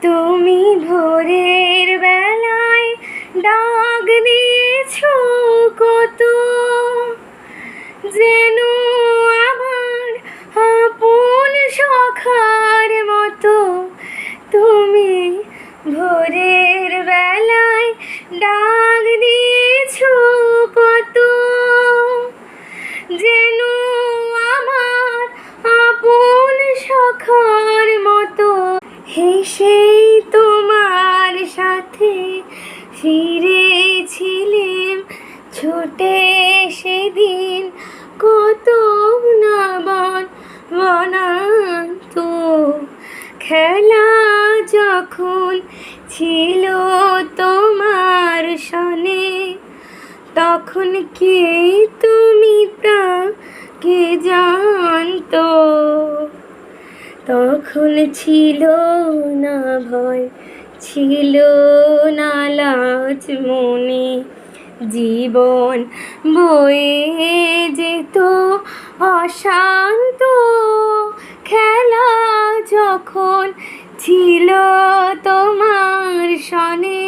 তুমি ভোরের বেলায় ডাক দিয়েছো কত, যেন আমার আপন সখার মতো। তুমি ভোরের বেলায় ডাক দিয়েছো কত, যেন আমার আপন সখার মতো। হেসেই তোমার সাথে ফিরেছিলেম ছুটে সেদিন, কত না বনান্ত খেলা যখন ছিল তোমার সনে, তখন কে তুমি তাকে জানতো। তখন ছিল না ভয়, ছিল না লাজ মনে, জীবন বয়ে যেত অশান্ত। খেলা যখন ছিল তোমার সনে,